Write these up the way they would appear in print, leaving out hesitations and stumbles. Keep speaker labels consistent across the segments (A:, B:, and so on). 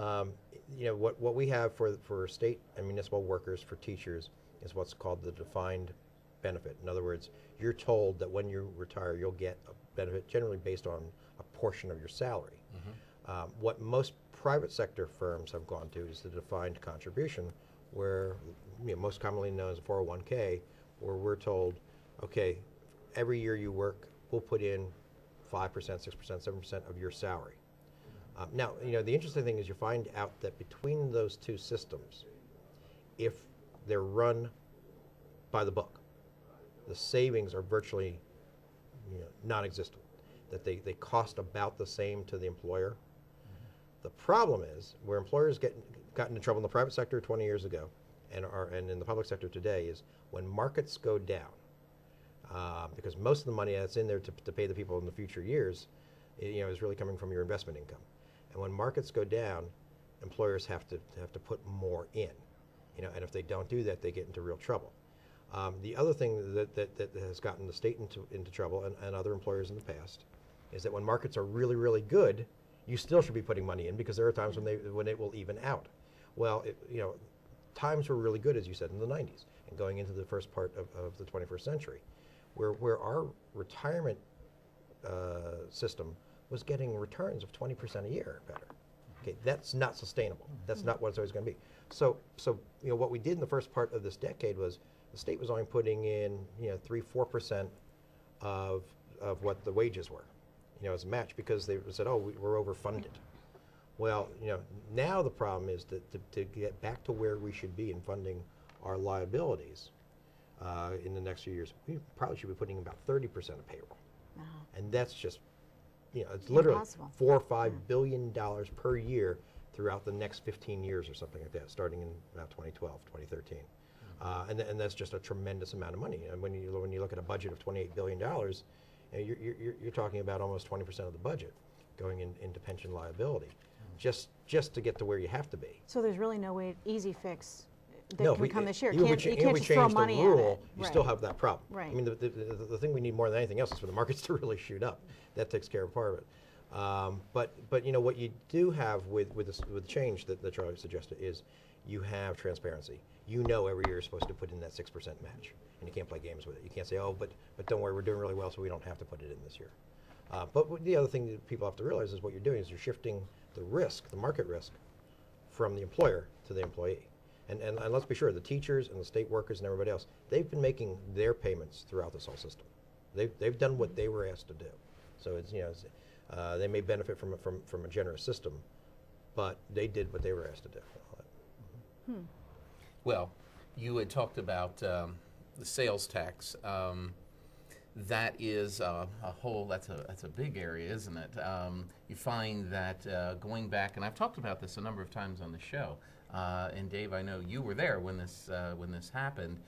A: What we have for state and municipal workers, for teachers, is what's called the defined benefit. In other words, you're told that when you retire, you'll get a benefit generally based on a portion of your salary. What most private sector firms have gone to is the defined contribution, where most commonly known as a 401k, where we're told, okay, every year you work, we'll put in 5%, 6%, 7% of your salary. Now, the interesting thing is you find out that between those two systems, if they're run by the book, the savings are virtually non-existent, that they cost about the same to the employer. The problem is where employers got into trouble in the private sector 20 years ago and in the public sector today is when markets go down, because most of the money that's in there to pay the people in the future years is really coming from your investment income. And when markets go down, employers have to put more in, and if they don't do that, they get into real trouble. The other thing that has gotten the state into trouble and other employers in the past is that when markets are really, really good, you still should be putting money in because there are times when it will even out. Well, times were really good, as you said, in the 90s and going into the first part of the 21st century, where our retirement system was getting returns of 20% a year or better. Okay, that's not sustainable. That's not what it's always going to be. So what we did in the first part of this decade was the state was only putting in 3-4% of what the wages were, as a match, because they said, oh, we're overfunded. Well, now the problem is that to get back to where we should be in funding our liabilities in the next few years, we probably should be putting about 30% of payroll, and that's just it's literally
B: impossible.
A: $4 or $5 billion per year throughout the next 15 years or something like that, starting in about 2012, 2013. And that's just a tremendous amount of money. And when you look at a budget of $28 billion, you're talking about almost 20% of the budget going into pension liability, just to get to where you have to be.
B: So there's really no easy fix that
A: No,
B: can come this year.
A: You
B: can't just throw money at it.
A: You still have that problem.
B: Right.
A: I mean, the thing we need more than anything else is for the markets to really shoot up. That takes care of part of it. But what you do have with the change that Charlie suggested is you have transparency. Every year you're supposed to put in that 6% match, and you can't play games with it. You can't say, oh, but don't worry, we're doing really well, so we don't have to put it in this year. But the other thing that people have to realize is what you're doing is you're shifting the risk, the market risk, from the employer to the employee. And let's be sure, the teachers and the state workers and everybody else, they've been making their payments throughout this whole system. They've done what they were asked to do. So they may benefit from a generous system, but they did what they were asked to do.
C: Well, you had talked about the sales tax. That is that's a big area, isn't it? You find that going back, and I've talked about this a number of times on the show. And Dave, I know you were there when this happened.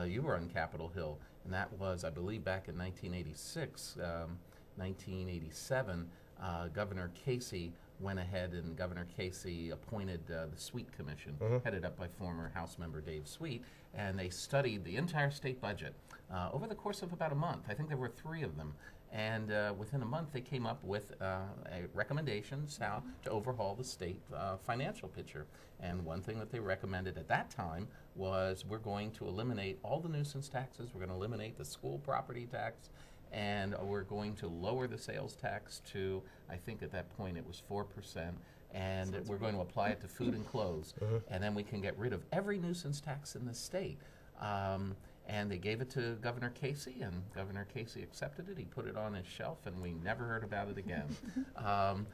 C: You were on Capitol Hill, and that was, I believe, back in 1986, 1987. Governor Casey went ahead, and Governor Casey appointed the Sweet Commission, headed up by former House member Dave Sweet, and they studied the entire state budget over the course of about a month. I think there were 3 of them. And within a month, they came up with recommendations how to overhaul the state financial picture. And one thing that they recommended at that time was we're going to eliminate all the nuisance taxes, we're going to eliminate the school property tax, and we're going to lower the sales tax to, I think at that point it was 4%, and we're going to apply it to food and clothes. And then we can get rid of every nuisance tax in the state. And they gave it to Governor Casey, and Governor Casey accepted it. He put it on his shelf, and we never heard about it again.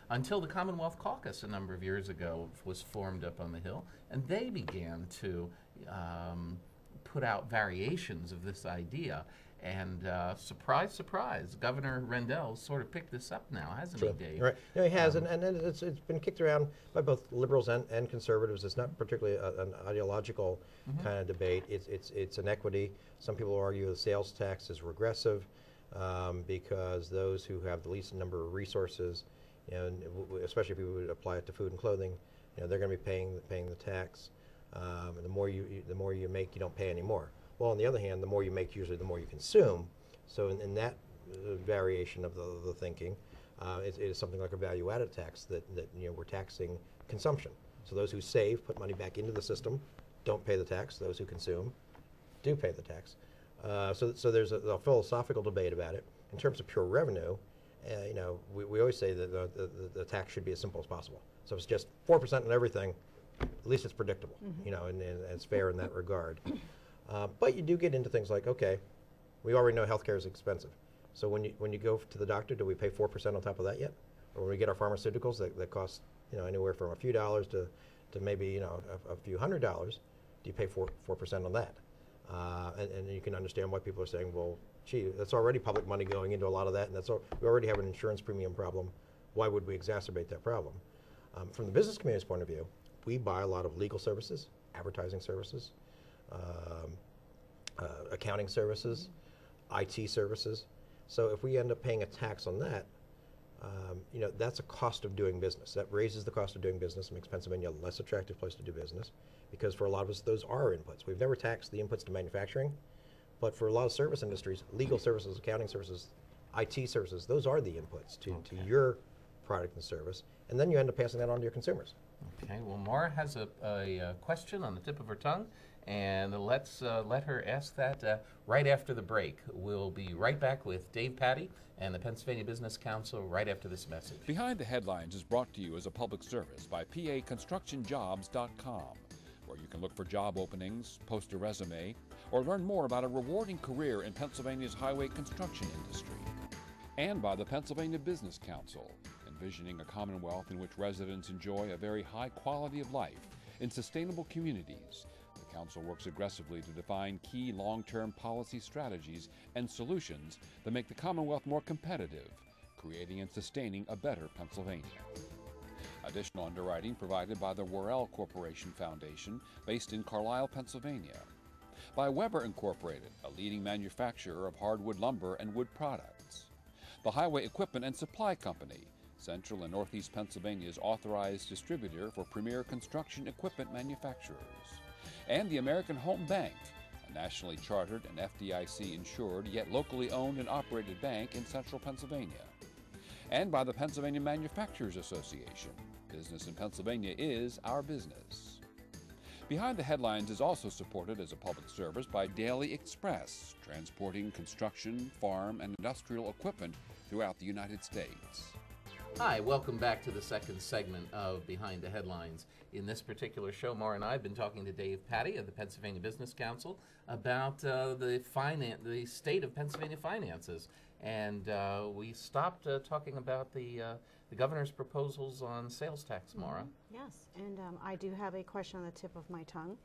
C: Until the Commonwealth Caucus a number of years ago was formed up on the Hill, and they began to put out variations of this idea. And surprise, surprise, Governor Rendell sort of picked this up now, hasn't he, Dave?
A: Right. No, he has, and it's been kicked around by both liberals and conservatives. It's not particularly an ideological kind of debate. It's an equity. Some people argue the sales tax is regressive because those who have the least number of resources, and especially if we would apply it to food and clothing, they're going to be paying the tax. And the more you make, you don't pay anymore. Well, on the other hand, the more you make, usually the more you consume. So in that variation of the thinking, it is something like a value-added tax that we're taxing consumption. So those who save, put money back into the system, don't pay the tax. Those who consume do pay the tax. So there's a philosophical debate about it. In terms of pure revenue, we always say that the tax should be as simple as possible. So if it's just 4% on everything, at least it's predictable, and it's fair in that regard. But you do get into things like, okay, we already know healthcare is expensive. So when you go to the doctor, do we pay 4% on top of that yet? Or when we get our pharmaceuticals that cost anywhere from a few dollars to maybe a few $100s, do you pay 4% on that? And you can understand why people are saying, well, gee, that's already public money going into a lot of that, and we already have an insurance premium problem. Why would we exacerbate that problem? From the business community's point of view, we buy a lot of legal services, advertising services, accounting services, IT services. So if we end up paying a tax on that, that's a cost of doing business. That raises the cost of doing business, makes Pennsylvania a less attractive place to do business, because for a lot of us, those are inputs. We've never taxed the inputs to manufacturing, but for a lot of service industries, legal services, accounting services, IT services, those are the inputs to your product and service, and then you end up passing that on to your consumers.
C: Okay, well, Maura has a question on the tip of her tongue, and let's let her ask that right after the break. We'll be right back with Dave Patti and the Pennsylvania Business Council right after this message.
D: Behind the Headlines is brought to you as a public service by PAConstructionJobs.com, where you can look for job openings, post a resume, or learn more about a rewarding career in Pennsylvania's highway construction industry. And by the Pennsylvania Business Council, envisioning a commonwealth in which residents enjoy a very high quality of life in sustainable communities. The Council works aggressively to define key long-term policy strategies and solutions that make the Commonwealth more competitive, creating and sustaining a better Pennsylvania. Additional underwriting provided by the Worrell Corporation Foundation, based in Carlisle, Pennsylvania. By Weber Incorporated, a leading manufacturer of hardwood lumber and wood products. The Highway Equipment and Supply Company, Central and Northeast Pennsylvania's authorized distributor for premier construction equipment manufacturers. And the American Home Bank, a nationally chartered and FDIC insured yet locally owned and operated bank in central Pennsylvania. And by the Pennsylvania Manufacturers Association. Business in Pennsylvania is our business. Behind the Headlines is also supported as a public service by Daily Express, transporting construction, farm, and industrial equipment throughout the United States.
C: Hi, welcome back to the second segment of Behind the Headlines. In this particular show, Maura and I have been talking to Dave Patti of the Pennsylvania Business Council about the state of Pennsylvania finances. And we stopped talking about the governor's proposals on sales tax, Maura.
B: Yes, and I do have a question on the tip of my tongue.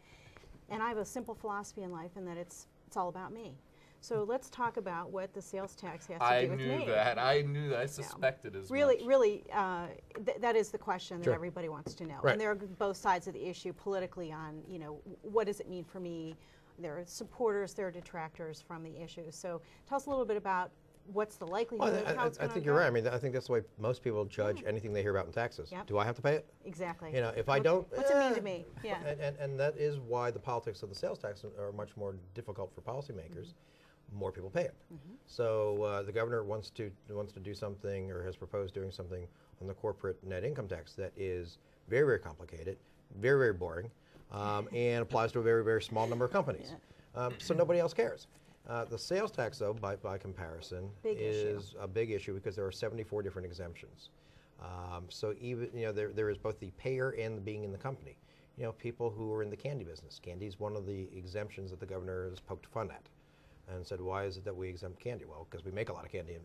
B: And I have a simple philosophy in life, and that it's all about me. So let's talk about what the sales tax has to do with me.
C: I knew that. I suspected as
B: really,
C: much.
B: Really, that is the question that
A: Sure.
B: everybody wants to know.
A: Right.
B: And there are both sides of the issue politically on, what does it mean for me? There are supporters, there are detractors from the issue. So tell us a little bit about what's the likelihood, how it's
A: I
B: going to
A: think you're right. I mean, I think that's the way most people judge anything they hear about in taxes.
B: Yep.
A: Do I have to pay it?
B: Exactly.
A: If I don't,
B: What's it mean to me? Yeah.
A: And that is why the politics of the sales tax are much more difficult for policymakers. More people pay it. So the governor wants to do something, or has proposed doing something on the corporate net income tax that is very, very complicated, very, very boring, and applies to a very, very small number of companies. So nobody else cares. The sales tax, though, by comparison, is a big issue because there are 74 different exemptions. So even there is both the payer and the being in the company. People who are in the candy business. Candy is one of the exemptions that the governor has poked fun at, and said, why is it that we exempt candy? Well, because we make a lot of candy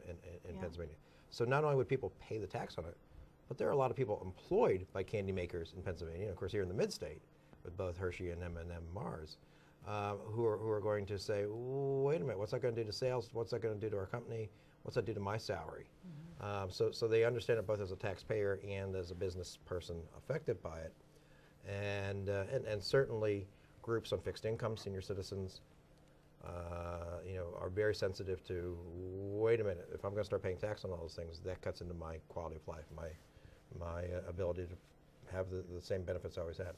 A: in Pennsylvania. So not only would people pay the tax on it, but there are a lot of people employed by candy makers in Pennsylvania, of course here in the mid-state, with both Hershey and M&M Mars, who are going to say, wait a minute, what's that going to do to sales? What's that going to do to our company? What's that do to my salary? So they understand it both as a taxpayer and as a business person affected by it. And certainly groups on fixed income, senior citizens, are very sensitive to, wait a minute, if I'm going to start paying tax on all those things, that cuts into my quality of life, my ability to have the same benefits I always had.